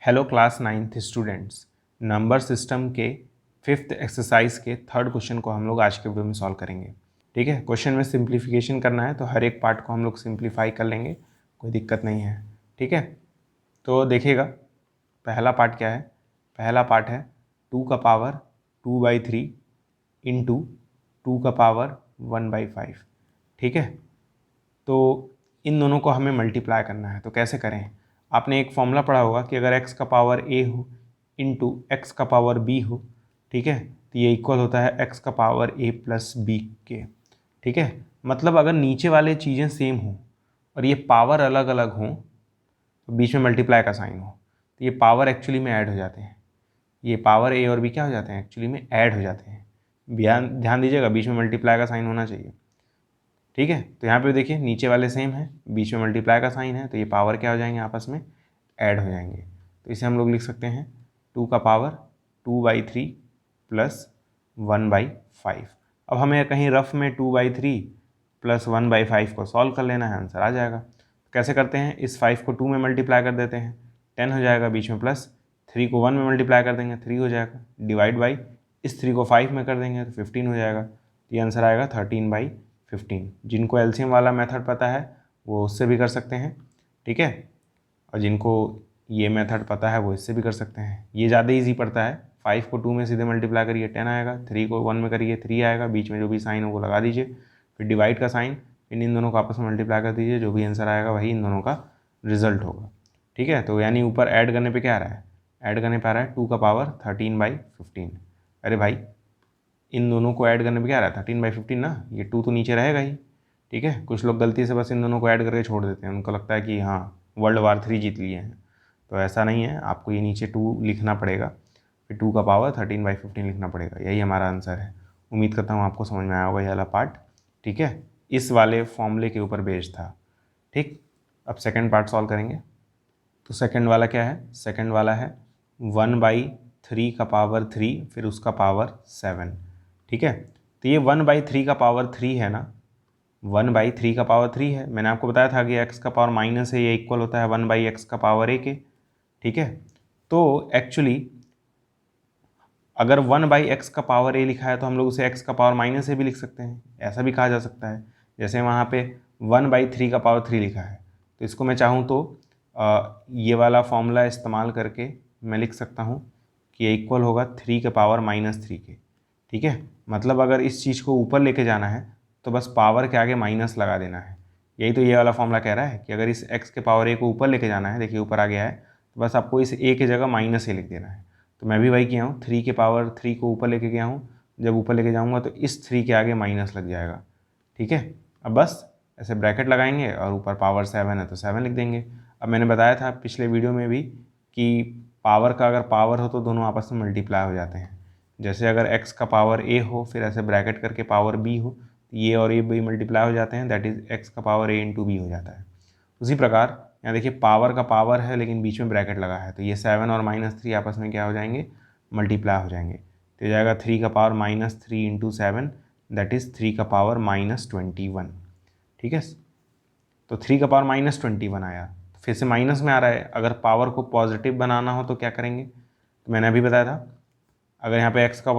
Hello class 9th students, number system के 5th exercise के 3rd question को हम लोग आज के वीडियो में सॉल्व करेंगे। ठीक है, क्वेश्चन में सिंप्लीफिकेशन करना है तो हर एक पार्ट को हम लोग सिंप्लीफाई कर लेंगे, कोई दिक्कत नहीं है। ठीक है, तो देखिएगा पहला पार्ट क्या है। पहला पार्ट है 2 का पावर 2/3 इंटू 2 का पावर 1/5। ठीक है, तो इन दोनों को हमें मल्टीप्लाई करना है। तो कैसे करें? आपने एक फॉर्मूला पढ़ा होगा कि अगर x का पावर a हो इंटू एक्स का पावर b हो, ठीक है, तो ये इक्वल होता है x का पावर a प्लस b के। ठीक है, मतलब अगर नीचे वाले चीज़ें सेम हों और ये पावर अलग अलग हों तो बीच में मल्टीप्लाई का साइन हो तो ये पावर एक्चुअली में ऐड हो जाते हैं। ये पावर a और b क्या हो जाते हैं? एक्चुअली में ऐड हो जाते हैं। ध्यान दीजिएगा, बीच में मल्टीप्लाई का साइन होना चाहिए। ठीक है, तो यहाँ पे देखिए नीचे वाले सेम है, बीच में मल्टीप्लाई का साइन है, तो ये पावर क्या हो जाएंगे? आपस में ऐड हो जाएंगे। तो इसे हम लोग लिख सकते हैं 2 का पावर 2/3 प्लस 1/5। अब हमें कहीं रफ में 2/3 प्लस 1/5 को सॉल्व कर लेना है, आंसर आ जाएगा। तो कैसे करते हैं? इस 5 को 2 में मल्टीप्लाई कर देते हैं, 10 हो जाएगा, बीच में प्लस 3 को 1 में मल्टीप्लाई कर देंगे, 3 हो जाएगा, डिवाइड बाई इस 3 को 5 में कर देंगे तो 15 हो जाएगा। तो ये आंसर आएगा 13/15। जिनको एलसीएम वाला मेथड पता है वो उससे भी कर सकते हैं। ठीक है, और जिनको ये मेथड पता है वो इससे भी कर सकते हैं। ये ज़्यादा इजी पड़ता है। 5 को 2 में सीधे मल्टीप्लाई करिए 10 आएगा, 3 को 1 में करिए 3 आएगा, बीच में जो भी साइन हो वो लगा दीजिए, फिर डिवाइड का साइन, फिर इन दोनों को आपस में मल्टीप्लाई कर दीजिए, जो भी आंसर आएगा वही इन दोनों का रिजल्ट होगा। ठीक है, तो यानी ऊपर ऐड करने पर क्या आ रहा है? ऐड करने पर आ रहा है 2 का पावर 13/15। अरे भाई, इन दोनों को ऐड करने पे क्या आ रहा है? 13/15 ना, ये 2 तो नीचे रहेगा ही। ठीक है, कुछ लोग गलती से बस इन दोनों को ऐड करके छोड़ देते हैं, उनको लगता है कि हाँ वर्ल्ड वार 3 जीत लिए हैं। तो ऐसा नहीं है, आपको ये नीचे 2 लिखना पड़ेगा, फिर 2 का पावर 13/15 लिखना पड़ेगा। यही हमारा आंसर है। उम्मीद करता हूँ आपको समझ में आया होगा ये वाला पार्ट। ठीक है, इस वाले फॉर्मूले के ऊपर बेस्ड था। ठीक, अब सेकेंड पार्ट सॉल्व करेंगे। तो सेकेंड वाला क्या है? सेकेंड वाला है 1/3 का पावर 3 फिर उसका पावर 7। ठीक है, तो ये 1/3 का पावर 3 है ना, 1/3 का पावर 3 है। मैंने आपको बताया था कि x का पावर माइनस है, ये इक्वल होता है 1/x का पावर a के। ठीक है, तो एक्चुअली अगर 1/x का पावर a लिखा है तो हम लोग उसे x का पावर माइनस a भी लिख सकते हैं, ऐसा भी कहा जा सकता है। जैसे वहाँ पे 1/3 का पावर 3 लिखा है, तो इसको मैं चाहूँ तो ये वाला फॉर्मूला इस्तेमाल करके मैं लिख सकता हूँ कि ये इक्वल होगा 3 के पावर -3 के। ठीक है, मतलब अगर इस चीज़ को ऊपर लेके जाना है तो बस पावर के आगे माइनस लगा देना है। यही तो ये वाला फॉर्मूला कह रहा है कि अगर इस x के पावर a को ऊपर लेके जाना है, देखिए ऊपर आ गया है, तो बस आपको इस a की जगह -a लिख देना है। तो मैं भी वही किया हूँ, 3 के पावर 3 को ऊपर लेके गया हूँ। जब ऊपर लेके जाऊँगा तो इस 3 के आगे माइनस लग जाएगा। ठीक है, अब बस ऐसे ब्रैकेट लगाएंगे और ऊपर पावर 7 है तो 7 लिख देंगे। अब मैंने बताया था पिछले वीडियो में भी कि पावर का अगर पावर हो तो दोनों आपस में मल्टीप्लाई हो जाते हैं। जैसे अगर x का पावर a हो फिर ऐसे ब्रैकेट करके पावर b हो, तो ये और ये भी मल्टीप्लाई हो जाते हैं, दैट इज़ x का पावर a इंटू b हो जाता है। उसी प्रकार यहाँ देखिए पावर का पावर है लेकिन बीच में ब्रैकेट लगा है, तो ये 7 और -3 आपस में क्या हो जाएंगे? मल्टीप्लाई हो जाएंगे। तो जाएगा 3 का पावर -3 इंटू 7, दैट इज़ 3 का पावर -21। ठीक है, तो 3 का पावर -21 आया, फिर से माइनस में आ रहा है। अगर पावर को पॉजिटिव बनाना हो तो क्या करेंगे? तो मैंने अभी बताया था, अगर यहाँ पे x का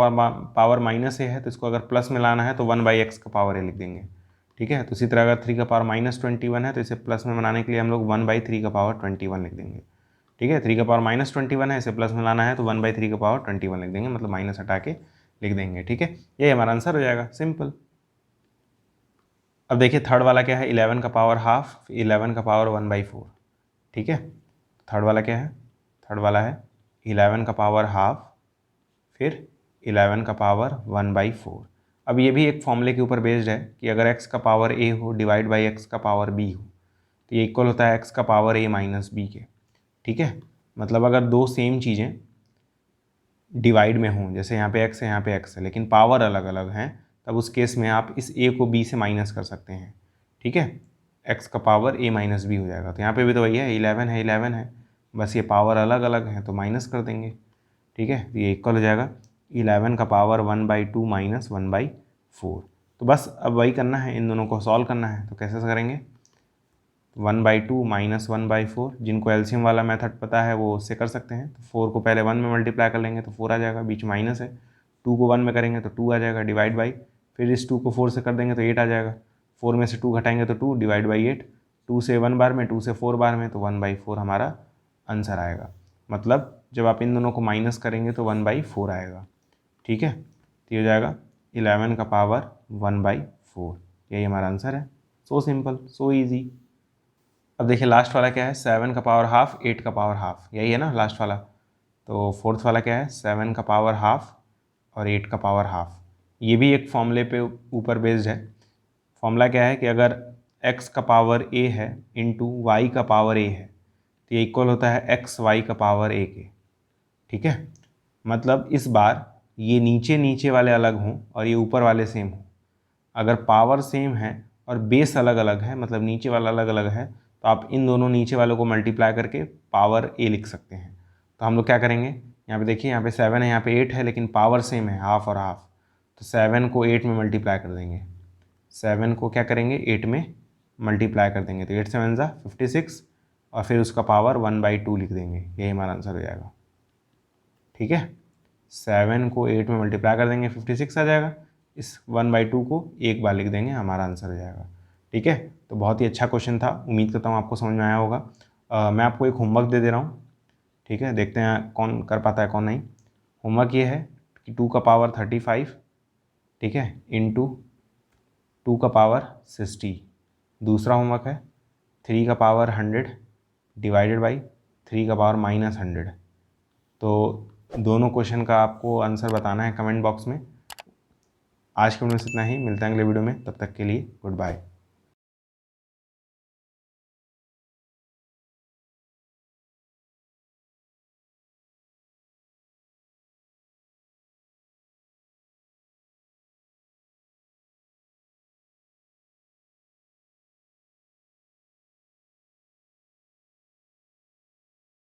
पावर -a है तो इसको अगर प्लस में लाना है तो 1/x का पावर a लिख देंगे। ठीक है, तो इसी तरह अगर 3 का पावर -21 है तो इसे प्लस में बनाने के लिए हम लोग 1/3 का पावर 21 लिख देंगे। ठीक है, 3 का पावर -21 है, इसे प्लस में लाना है तो 1/3 का पावर 21 लिख देंगे, मतलब माइनस हटा के लिख देंगे। ठीक है, ये हमारा आंसर हो जाएगा, सिंपल। अब देखिए थर्ड वाला क्या है? 11 का पावर हाफ, 11 का पावर 1/4। ठीक है, थर्ड वाला क्या है? थर्ड वाला है 11 का पावर हाफ फिर 11 का पावर 1/4। अब ये भी एक फॉर्मूले के ऊपर बेस्ड है कि अगर x का पावर a हो डिवाइड बाई x का पावर b हो तो ये इक्वल होता है x का पावर a माइनस b के। ठीक है, मतलब अगर दो सेम चीज़ें डिवाइड में हों, जैसे यहाँ पे x है यहाँ पे x है लेकिन पावर अलग अलग हैं, तब उस केस में आप इस a को b से माइनस कर सकते हैं। ठीक है, x का पावर a माइनस b हो जाएगा। तो यहाँ पे भी तो वही है, 11 है 11 है, बस ये पावर अलग अलग है तो माइनस कर देंगे। ठीक है, तो ये इक्वल हो जाएगा 11 का पावर 1/2 माइनस 1/4। तो बस अब वही करना है, इन दोनों को सॉल्व करना है। तो कैसे करेंगे? 1/2 माइनस 1/4, जिनको एलसीएम वाला मेथड पता है वो उससे कर सकते हैं। तो 4 को पहले 1 में मल्टीप्लाई कर लेंगे तो 4 आ जाएगा, बीच माइनस है। 2 को 1 में करेंगे तो 2 आ जाएगा, डिवाइड बाई, फिर इस 2 को 4 से कर देंगे तो 8 आ जाएगा। 4 में से 2 घटाएंगे तो 2, डिवाइड बाई 8। 2 से 1 बार में, 2 से 4 बार में, तो 1/4 हमारा आंसर आएगा। मतलब जब आप इन दोनों को माइनस करेंगे तो 1/4 आएगा। ठीक है, तो ये हो जाएगा 11 का पावर 1/4। यही हमारा आंसर है। So simple, so easy. अब देखिए लास्ट वाला क्या है, 7 का पावर हाफ, 8 का पावर हाफ, यही है ना लास्ट वाला। तो फोर्थ वाला क्या है, 7 का पावर हाफ और 8 का पावर हाफ। ये भी एक फॉर्मूले पे ऊपर बेस्ड है। फॉर्मूला क्या है कि अगर x का पावर a है इंटू वाई का पावर a है तो ये इक्वल होता है x y का पावर a के। ठीक है, मतलब इस बार ये नीचे नीचे वाले अलग हों और ये ऊपर वाले सेम हों। अगर पावर सेम है और बेस अलग अलग है, मतलब नीचे वाला अलग अलग है, तो आप इन दोनों नीचे वालों को मल्टीप्लाई करके पावर a लिख सकते हैं। तो हम लोग क्या करेंगे, यहाँ पे देखिए, यहाँ पे 7 है, यहाँ पे 8 है, लेकिन पावर सेम है, हाफ और हाफ। तो 7 को 8 में मल्टीप्लाई कर देंगे। 7 को क्या करेंगे, 8 में मल्टीप्लाई कर देंगे, तो 8 7 ज़ा 56 और फिर उसका पावर 1/2 लिख देंगे। यही हमारा आंसर हो जाएगा। ठीक है, 7 को 8 में मल्टीप्लाई कर देंगे, 56 आ जाएगा। इस 1/2 को एक बार लिख देंगे, हमारा आंसर हो जाएगा। ठीक है, तो बहुत ही अच्छा क्वेश्चन था, उम्मीद करता हूँ आपको समझ में आया होगा। मैं आपको एक होमवर्क दे रहा हूँ। ठीक है, देखते हैं कौन कर पाता है कौन नहीं। होमवर्क ये है कि 2 का पावर 35, ठीक है, इंटू 2 का पावर 60। दूसरा होमवर्क है 3 का पावर 100 डिवाइडेड बाई 3 का पावर -100। तो दोनों क्वेश्चन का आपको आंसर बताना है कमेंट बॉक्स में। आज के वीडियो में इतना ही, मिलते हैं अगले वीडियो में, तब तक के लिए गुड बाय।